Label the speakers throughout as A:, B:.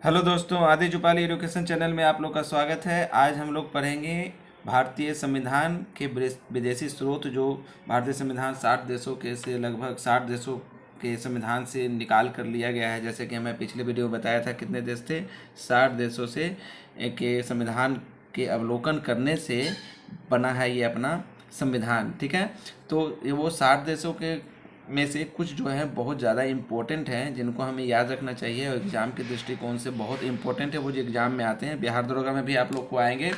A: Hello दोस्तों, आदि जुपाली education channel में आप लोग का स्वागत है। आज हम लोग पढ़ेंगे भारतीय संविधान के विदेशी स्रोत, जो भारतीय संविधान 60 देशों के से लगभग 60 देशों के संविधान से निकाल कर लिया गया है। जैसे कि मैं पिछले वीडियो में बताया था कितने देश थे, 60 देशों से के संविधान के अवलोकन करने से बना है ये अपना संविधान। ठीक है, तो ये वो 60 देशों के में से कुछ जो है बहुत ज़्यादा इम्पोर्टेंट हैं, जिनको हमें याद रखना चाहिए और एग्ज़ाम के दृष्टिकोण से बहुत इम्पोर्टेंट है। वो जो एग्ज़ाम में आते हैं, बिहार दरोगा में भी आप लोग को आएंगे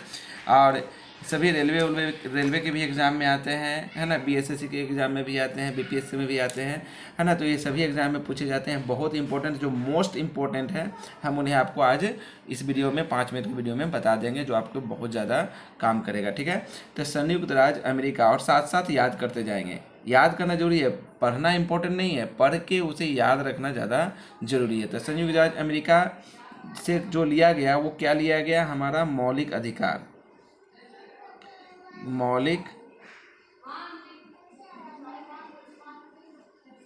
A: और सभी रेलवे के भी एग्ज़ाम में आते हैं, है ना। बीएसएससी के एग्ज़ाम में भी आते हैं, बीपीएससी में भी आते हैं, है ना। तो ये सभी एग्ज़ाम में पूछे जाते हैं। बहुत इंपॉर्टेंट, जो मोस्ट इम्पोर्टेंट है, हम उन्हें आपको आज इस वीडियो में 5 मिनट की वीडियो में बता देंगे, जो आपको बहुत ज़्यादा काम करेगा। ठीक है, तो संयुक्त राज्य अमेरिका, और साथ साथ याद करते जाएंगे। याद करना जरूरी है, पढ़ना इंपॉर्टेंट नहीं है, पढ़ के उसे याद रखना ज़्यादा जरूरी है। तो संयुक्त राज्य अमेरिका से जो लिया गया, वो क्या लिया गया, हमारा मौलिक अधिकार। मौलिक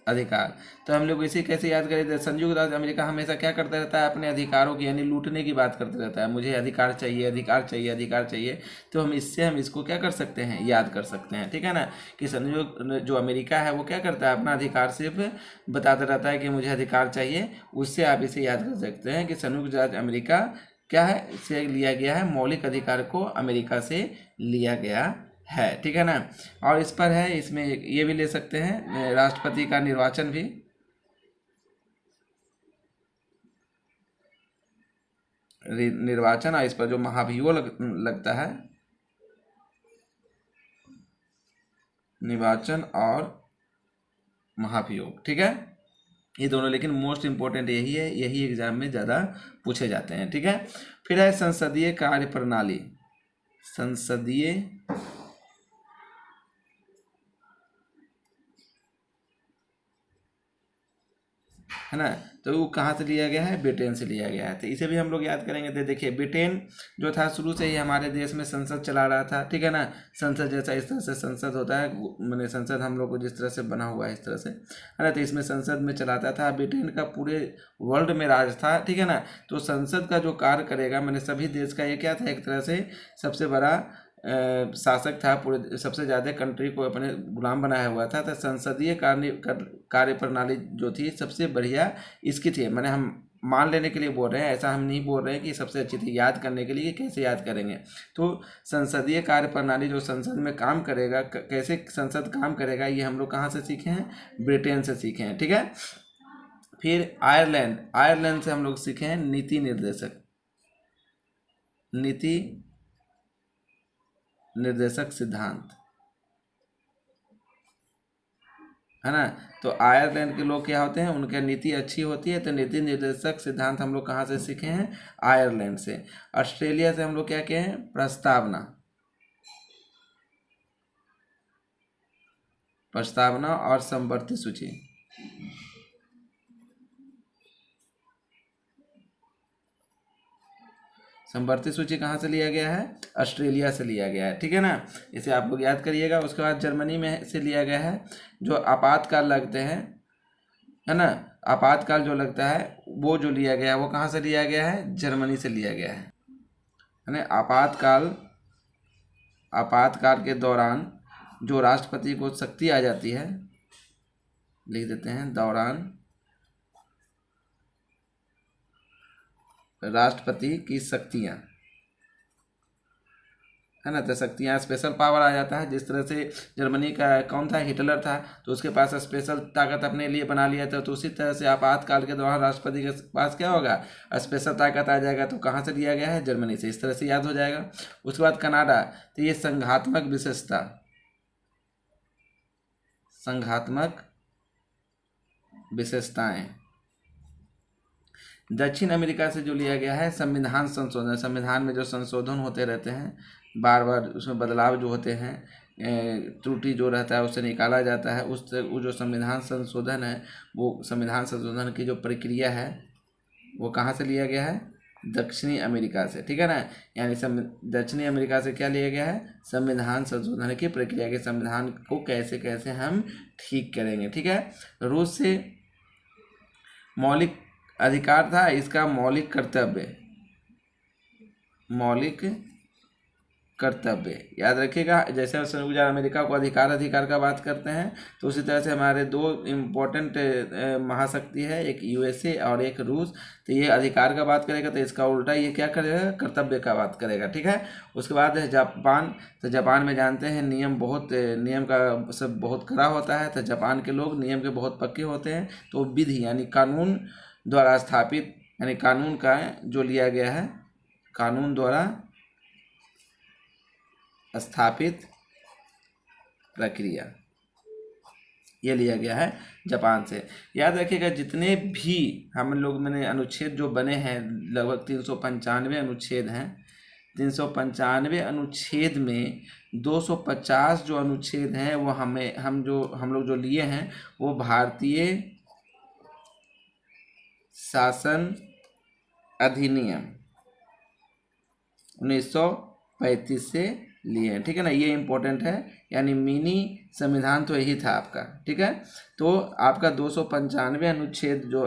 A: अधिकार। तो हम लोग इसे कैसे याद करें? संयुक्त राज्य अमेरिका हमेशा क्या करता रहता है, अपने अधिकारों की यानी लूटने की बात करते रहता है। मुझे अधिकार चाहिए, अधिकार चाहिए, अधिकार चाहिए। तो हम इसको क्या कर सकते हैं, याद कर सकते हैं। ठीक है ना, कि संयुक्त जो अमेरिका है वो क्या करता है, अपना अधिकार सिर्फ बताता रहता है कि मुझे अधिकार चाहिए। उससे आप इसे याद कर सकते हैं कि संयुक्त राज्य अमेरिका क्या है, इसे लिया गया है, मौलिक अधिकार को अमेरिका से लिया गया है। ठीक है ना। और इस पर है, इसमें ये भी ले सकते हैं, राष्ट्रपति का निर्वाचन भी। निर्वाचन, और इस पर जो महाभियोग लगता है, निर्वाचन और महाभियोग। ठीक है, ये दोनों, लेकिन मोस्ट इंपॉर्टेंट यही है, यही एग्जाम में ज़्यादा पूछे जाते हैं। ठीक है, फिर है संसदीय कार्य प्रणाली। संसदीय है ना, तो वो कहाँ से लिया गया है, ब्रिटेन से लिया गया है। तो इसे भी हम लोग याद करेंगे। तो देखिए, ब्रिटेन जो था शुरू से ही हमारे देश में संसद चला रहा था। ठीक है ना, संसद जैसा इस तरह से संसद होता है, मैंने संसद हम लोग को जिस तरह से बना हुआ है इस तरह से, है ना। तो इसमें संसद में चलाता था, ब्रिटेन का पूरे वर्ल्ड में राज था। ठीक है ना, तो संसद का जो कार्य करेगा, मैंने सभी देश का ये क्या था, एक तरह से सबसे बड़ा शासक था, पूरे सबसे ज़्यादा कंट्री को अपने गुलाम बनाया हुआ था। तो संसदीय कार्य प्रणाली जो थी सबसे बढ़िया इसकी थी। मैंने हम मान लेने के लिए बोल रहे हैं, ऐसा हम नहीं बोल रहे हैं कि सबसे अच्छी थी। याद करने के लिए कैसे याद करेंगे, तो संसदीय कार्य प्रणाली जो संसद में काम करेगा, कैसे संसद काम करेगा, ये हम लोग कहाँ से सीखे हैं, ब्रिटेन से सीखे हैं। ठीक है, फिर आयरलैंड, आयरलैंड से हम लोग सीखे हैं नीति निर्देशक, नीति निर्देशक सिद्धांत, है ना। तो आयरलैंड के लोग क्या होते हैं, उनकी नीति अच्छी होती है। तो नीति निर्देशक सिद्धांत हम लोग कहाँ से सीखे हैं, आयरलैंड से। ऑस्ट्रेलिया से हम लोग क्या किए हैं, प्रस्तावना, प्रस्तावना और समवर्ती सूची। समवर्ती सूची कहाँ से लिया गया है, ऑस्ट्रेलिया से लिया गया है। ठीक है ना, इसे आप लोग याद करिएगा। उसके बाद जर्मनी में से लिया गया है, जो आपातकाल लगते हैं, है ना। आपातकाल जो लगता है वो जो लिया गया है, वो कहाँ से लिया गया है, जर्मनी से लिया गया है ना। आपातकाल, आपातकाल के दौरान जो राष्ट्रपति को शक्ति आ जाती है, लिख देते हैं, दौरान राष्ट्रपति की शक्तियाँ, है ना। तो शक्तियाँ, स्पेशल पावर आ जाता है। जिस तरह से जर्मनी का कौन था, हिटलर था, तो उसके पास स्पेशल ताकत अपने लिए बना लिया था। तो उसी तरह से आपातकाल के दौरान राष्ट्रपति के पास क्या होगा, स्पेशल ताकत आ जाएगा। तो कहाँ से लिया गया है, जर्मनी से। इस तरह से याद हो जाएगा। उसके बाद कनाडा, तो ये संघात्मक विशेषता, संघात्मक विशेषताएं। दक्षिण अमेरिका से जो लिया गया है, संविधान संशोधन। संविधान में जो संशोधन होते रहते हैं, बार बार उसमें बदलाव जो होते हैं, त्रुटि जो रहता है उसे निकाला जाता है। वो जो संविधान संशोधन है, वो संविधान संशोधन की जो प्रक्रिया है, वो कहाँ से लिया गया है, दक्षिणी अमेरिका से। ठीक है ना, यानी दक्षिणी अमेरिका से क्या लिया गया है, संविधान संशोधन की प्रक्रिया के, संविधान को कैसे कैसे हम ठीक करेंगे। ठीक है, रूस से मौलिक अधिकार था, इसका मौलिक कर्तव्य, मौलिक कर्तव्य याद रखिएगा। जैसे हम संयुक्त राज्य अमेरिका को अधिकार का बात करते हैं, तो उसी तरह से हमारे दो इम्पोर्टेंट महाशक्ति है, एक यूएसए और एक रूस। तो ये अधिकार का बात करेगा, तो इसका उल्टा ये क्या करेगा, कर्तव्य का बात करेगा, ठीक है। उसके बाद है जापान। तो जापान में जानते हैं नियम का सब बहुत कड़ा होता है। तो जापान के लोग नियम के बहुत पक्के होते हैं। तो विधि यानी कानून द्वारा स्थापित, यानी कानून का जो लिया गया है, कानून द्वारा स्थापित प्रक्रिया, ये लिया गया है जापान से। याद रखिएगा जितने भी हम लोग मैंने अनुच्छेद जो बने हैं, लगभग 395 अनुच्छेद हैं। 395 अनुच्छेद में 250 जो अनुच्छेद हैं वो हम लोग जो लिए हैं वो भारतीय शासन अधिनियम 1935 से लिए हैं, ठीक है ना। ये इम्पोर्टेंट है, यानी मिनी संविधान तो यही था आपका, ठीक है। तो आपका 295 अनुच्छेद जो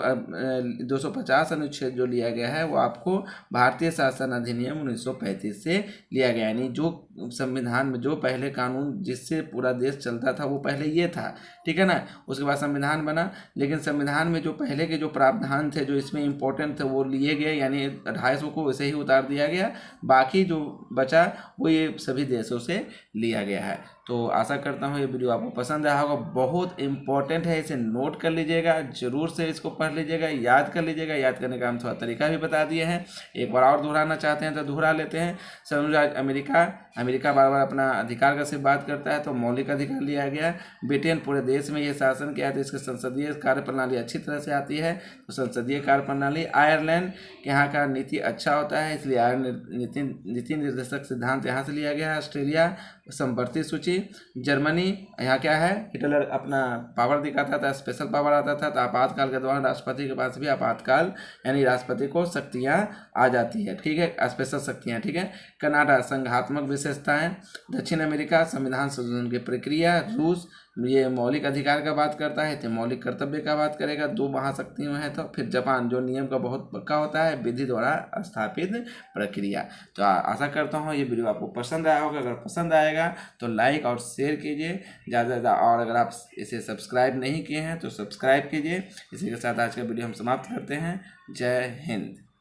A: 250 अनुच्छेद जो लिया गया है वो आपको भारतीय शासन अधिनियम 1935 से लिया गया, यानी जो संविधान में जो पहले कानून जिससे पूरा देश चलता था वो पहले ये था, ठीक है ना। उसके बाद संविधान बना, लेकिन संविधान में जो पहले के जो प्रावधान थे जो इसमें इम्पोर्टेंट थे वो लिए गए, यानी 250 को वैसे ही उतार दिया गया। बाकी जो बचा वो ये सभी देशों से लिया गया है। तो आशा करता हूँ ये वीडियो आपको पसंद आया होगा। बहुत इंपॉर्टेंट है, इसे नोट कर लीजिएगा, जरूर से इसको पढ़ लीजिएगा, याद कर लीजिएगा। याद करने का हम थोड़ा तरीका भी बता दिए हैं, एक बार और दोहराना चाहते हैं तो दोहरा लेते हैं। संयुक्त राज्य अमेरिका बार बार अपना अधिकार का सिर्फ बात करता है, तो मौलिक अधिकार लिया गया। ब्रिटेन पूरे देश में ये शासन किया है, तो इसकी संसदीय कार्य प्रणाली अच्छी तरह से आती है, तो संसदीय कार्य प्रणाली। आयरलैंड यहाँ का नीति अच्छा होता है, इसलिए नीति निर्देशक सिद्धांत यहाँ से लिया गया है। ऑस्ट्रेलिया संवर्ती सूची। जर्मनी यहाँ क्या है, हिटलर अपना पावर दिखाता था, स्पेशल पावर आता था, तो आपातकाल के दौरान राष्ट्रपति के पास भी आपातकाल यानी राष्ट्रपति को शक्तियाँ आ जाती है, ठीक है, स्पेशल शक्तियाँ, ठीक है। कनाडा संघात्मक विशेषताएं। दक्षिण अमेरिका संविधान संशोधन की प्रक्रिया। रूस ये मौलिक अधिकार का बात करता है, तो मौलिक कर्तव्य का बात करेगा, दो महाशक्तियों हैं। तो फिर जापान जो नियम का बहुत पक्का होता है, विधि द्वारा स्थापित प्रक्रिया। तो आशा करता हूँ ये वीडियो आपको पसंद आया होगा। अगर पसंद आएगा तो लाइक और शेयर कीजिए ज़्यादा से ज़्यादा, और अगर आप इसे सब्सक्राइब नहीं किए हैं तो सब्सक्राइब कीजिए। इसी के साथ आज का वीडियो हम समाप्त करते हैं। जय हिंद।